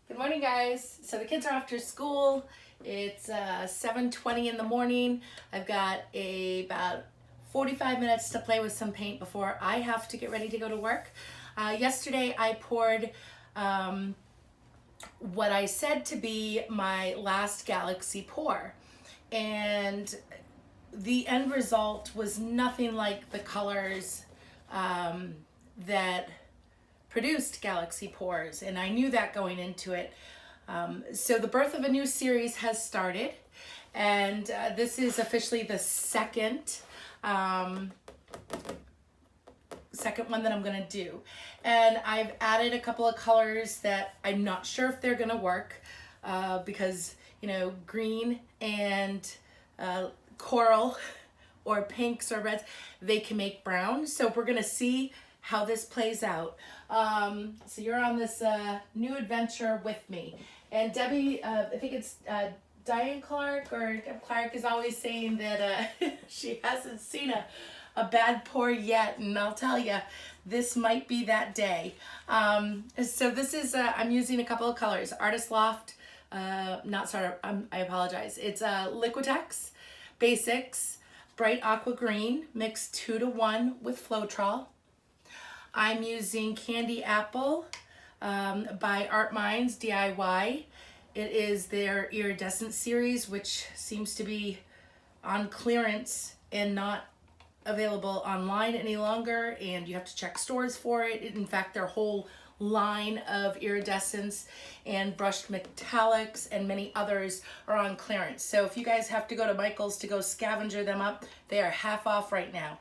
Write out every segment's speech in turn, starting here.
Good morning, guys. So the kids are off to school. It's 7:20 in the morning. I've got about 45 minutes to play with some paint before I have to get ready to go to work. Yesterday I poured what I said to be my last Galaxy pour, and the end result was nothing like the colors that produced Galaxy pours, and I knew that going into it. So the birth of a new series has started, and this is officially the second one that I'm gonna do. And I've added a couple of colors that I'm not sure if they're gonna work because, you know, green and coral or pinks or reds, they can make brown. So we're gonna see how this plays out. So you're on this new adventure with me. And Debbie, I think it's Diane Clark, or Deb Clark, is always saying that she hasn't seen a bad pour yet, and I'll tell you, this might be that day. So this is, I'm using a couple of colors. Artist Loft, I apologize. It's Liquitex Basics, Bright Aqua Green, mixed 2-to-1 with Floetrol. I'm using Candy Apple by Artminds DIY. It is their iridescent series, which seems to be on clearance and not available online any longer, and you have to check stores for it. In fact, their whole line of iridescence and brushed metallics and many others are on clearance. So if you guys have to go to Michael's to go scavenger them up, they are half off right now.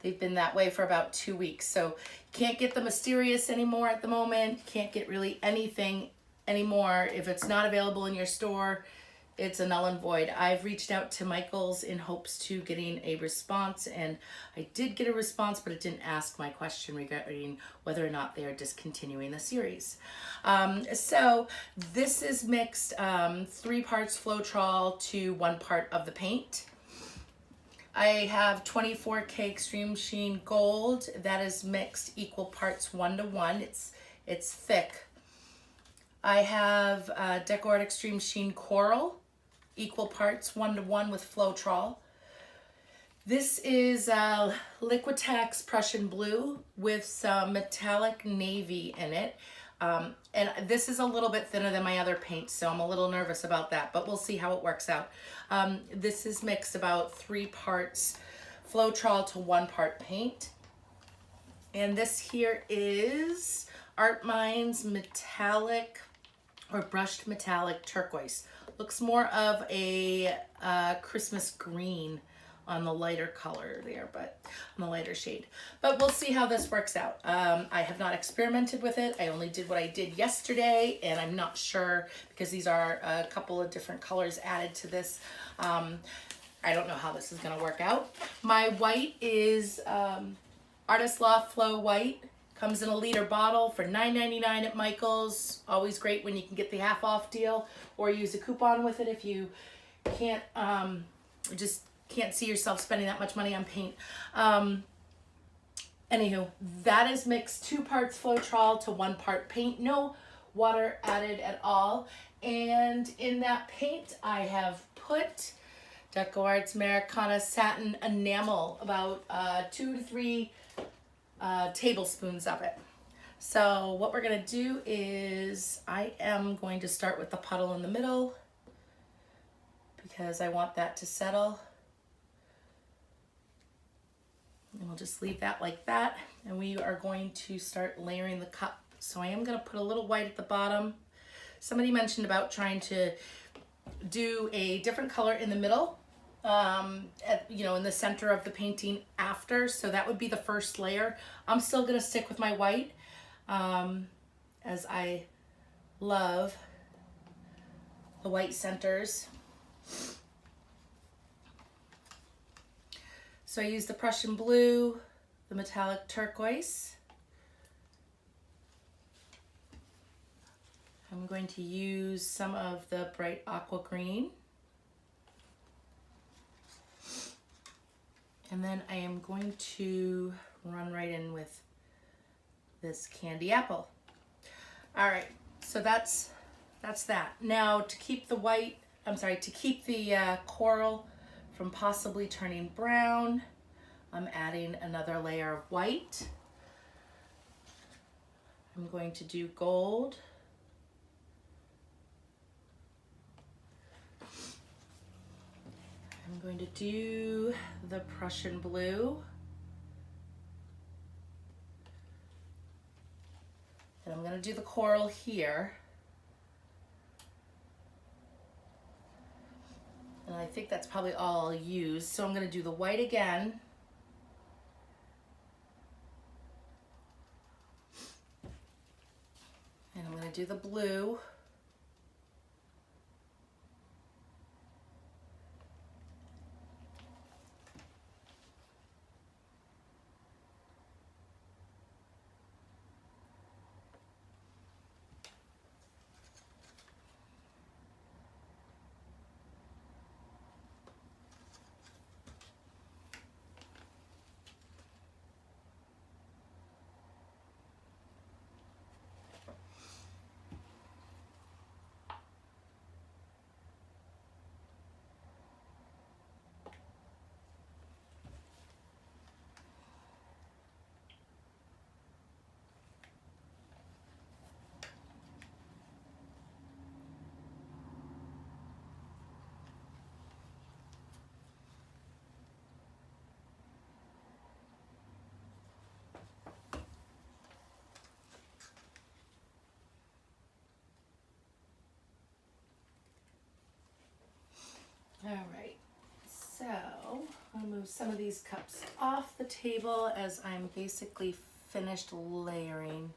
They've been that way for about 2 weeks. So can't get the Mysterious anymore at the moment. Can't get really anything anymore. If it's not available in your store, it's a null and void. I've reached out to Michael's in hopes to getting a response, and I did get a response, but it didn't ask my question regarding whether or not they are discontinuing the series. So this is mixed 3 parts Floetrol to 1 part of the paint. I have 24K Extreme Sheen Gold. That is mixed equal parts 1-to-1. It's thick. I have Decoart Extreme Sheen Coral, equal parts 1-to-1 with Floetrol. This is Liquitex Prussian Blue with some metallic navy in it. And this is a little bit thinner than my other paint, so I'm a little nervous about that, but we'll see how it works out. This is mixed about 3 parts Floetrol to 1 part paint. And this here is Artminds Metallic or Brushed Metallic Turquoise. Looks more of a Christmas green on the lighter color there, but on the lighter shade. But we'll see how this works out. I have not experimented with it. I only did what I did yesterday, and I'm not sure because these are a couple of different colors added to this. I don't know how this is gonna work out. My white is Artist Loft Flow White. Comes in a liter bottle for $9.99 at Michael's. Always great when you can get the half off deal, or use a coupon with it if you can't, just can't see yourself spending that much money on paint. Anywho, that is mixed 2 parts Floetrol to 1 part paint. No water added at all. And in that paint, I have put Decoart's Americana Satin Enamel, about 2 to 3 tablespoons of it. So what we're gonna do is I am going to start with the puddle in the middle because I want that to settle. And we'll just leave that like that. And we are going to start layering the cup. So I am gonna put a little white at the bottom. Somebody mentioned about trying to do a different color in the middle, in the center of the painting after. So that would be the first layer. I'm still gonna stick with my white, as I love the white centers. So I use the Prussian Blue, the metallic turquoise. I'm going to use some of the bright aqua green. And then I am going to run right in with this candy apple. All right, so that's that. Now to keep the white, to keep the coral from possibly turning brown, I'm adding another layer of white. I'm going to do gold. I'm going to do the Prussian blue. And I'm going to do the coral here. And I think that's probably all I'll use. So I'm going to do the white again. And I'm going to do the blue. All right, so I'll move some of these cups off the table as I'm basically finished layering.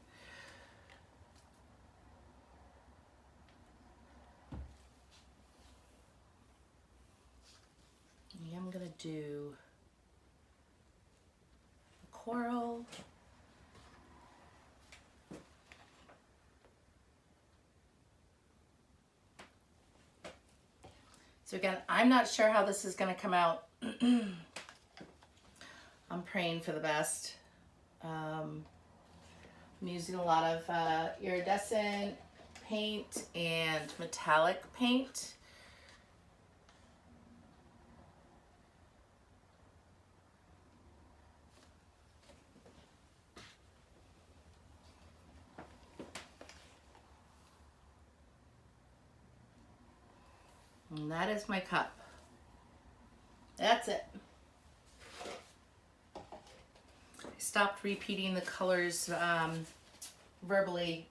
I'm gonna do the coral. So again, I'm not sure how this is going to come out. I'm praying for the best. I'm using a lot of iridescent paint and metallic paint. And that is my cup. That's it. I stopped repeating the colors verbally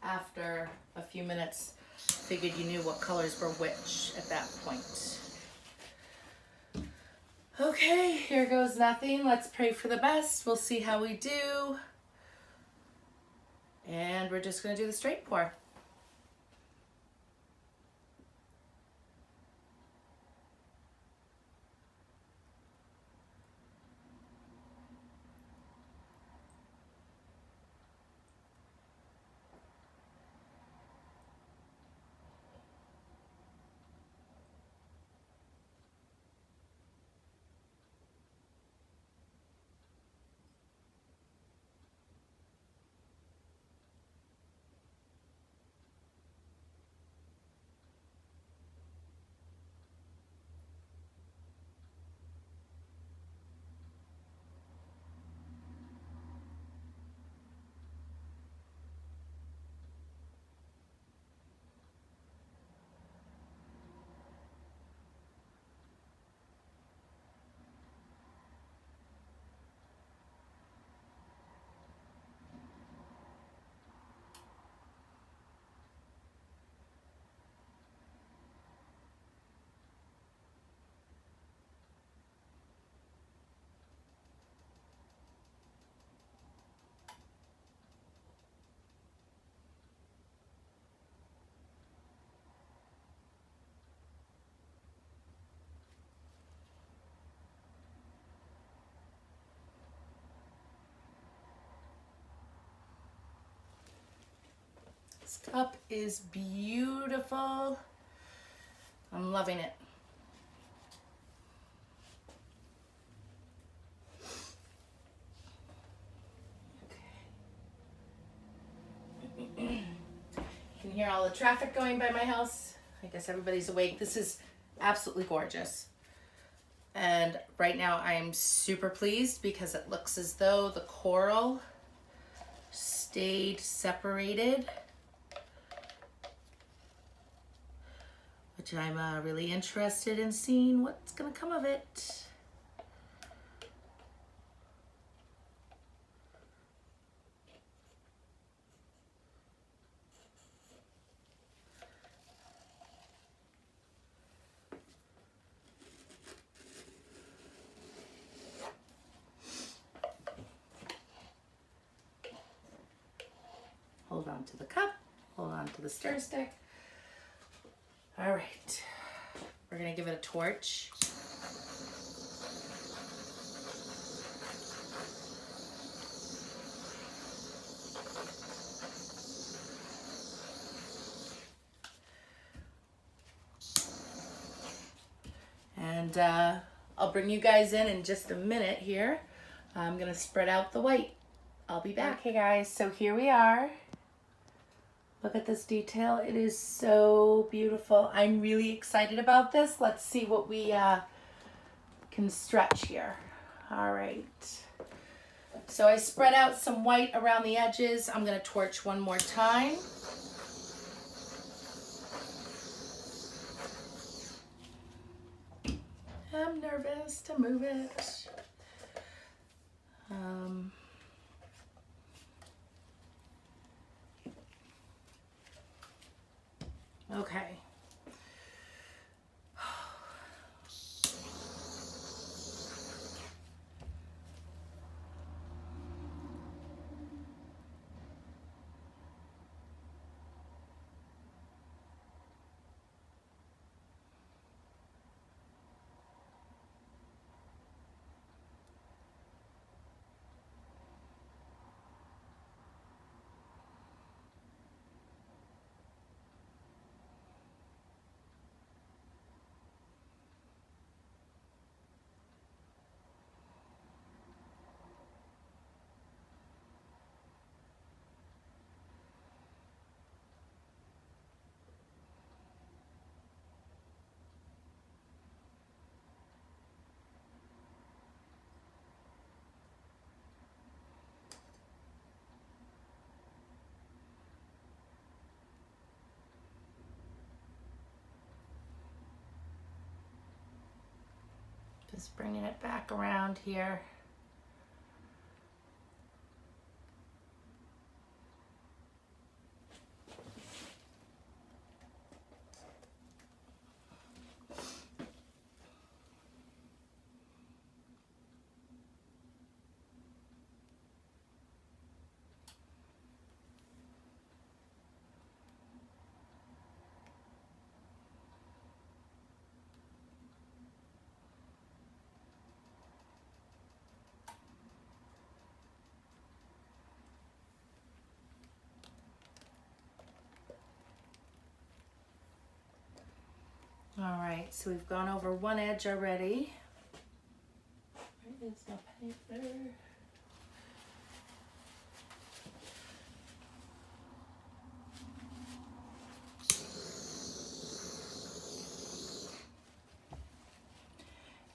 after a few minutes. Figured you knew what colors were which at that point. Okay, here goes nothing. Let's pray for the best. We'll see how we do. And we're just going to do the straight pour. This cup is beautiful. I'm loving it. Okay. hear all the traffic going by my house. I guess everybody's awake. This is absolutely gorgeous. And right now I am super pleased because it looks as though the coral stayed separated, which I'm really interested in seeing what's gonna come of it. Hold on to the cup, hold on to the stir stick. All right, we're gonna give it a torch. And I'll bring you guys in just a minute here. I'm gonna spread out the white. I'll be back. Okay guys, so here we are. Look at this detail. It is so beautiful. I'm really excited about this. Let's see what we can stretch here. All right. So I spread out some white around the edges. I'm gonna torch one more time. I'm nervous to move it. Okay. Just bringing it back around here. All right, so we've gone over one edge already. Where is my paper?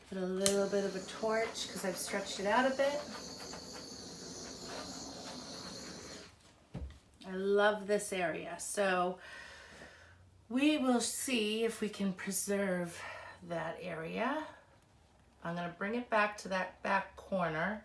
Give it a little bit of a torch because I've stretched it out a bit. I love this area. So we will see if we can preserve that area. I'm going to bring it back to that back corner.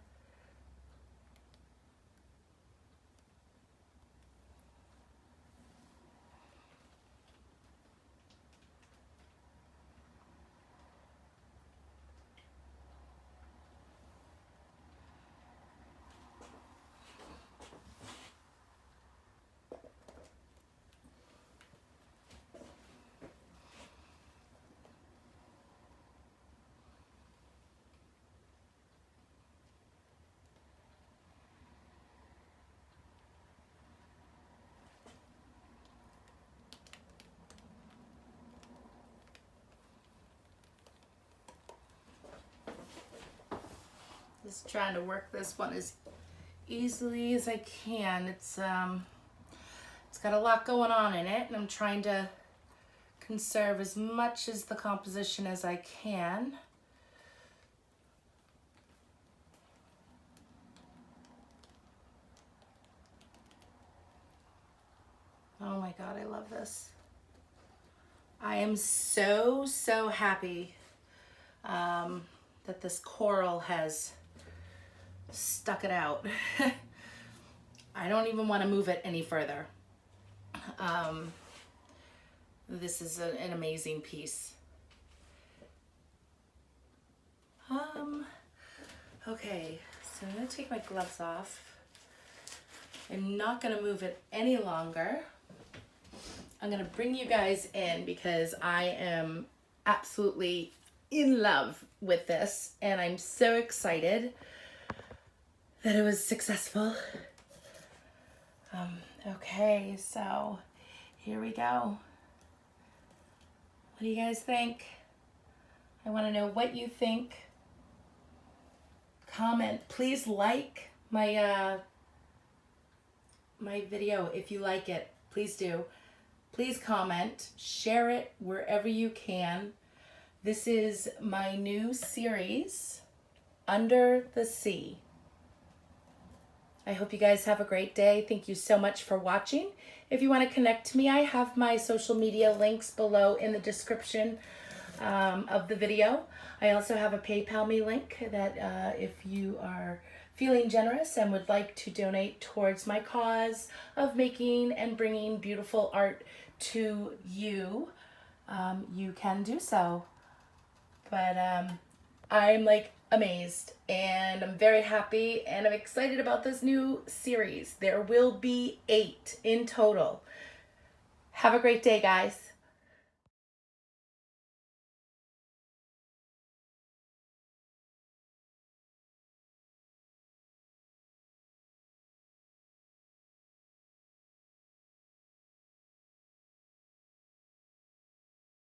Just trying to work this one as easily as I can. It's got a lot going on in it, and I'm trying to conserve as much as the composition as I can. Oh my God, I love this. I am so, so happy that this coral has stuck it out. I don't even want to move it any further. This is an amazing piece. Okay, so I'm gonna take my gloves off. I'm not gonna move it any longer. I'm gonna bring you guys in because I am absolutely in love with this, and I'm so excited that it was successful. Okay, so here we go. What do you guys think? I want to know what you think. Comment. Please like my my video if you like it. Please do. Please comment. Share it wherever you can. This is my new series, Under the Sea. I hope you guys have a great day. Thank you so much for watching. If you want to connect to me, I have my social media links below in the description of the video. I also have a PayPal me link that if you are feeling generous and would like to donate towards my cause of making and bringing beautiful art to you, you can do so. But I'm like amazed, and I'm very happy, and I'm excited about this new series. There will be 8 in total. Have a great day, guys.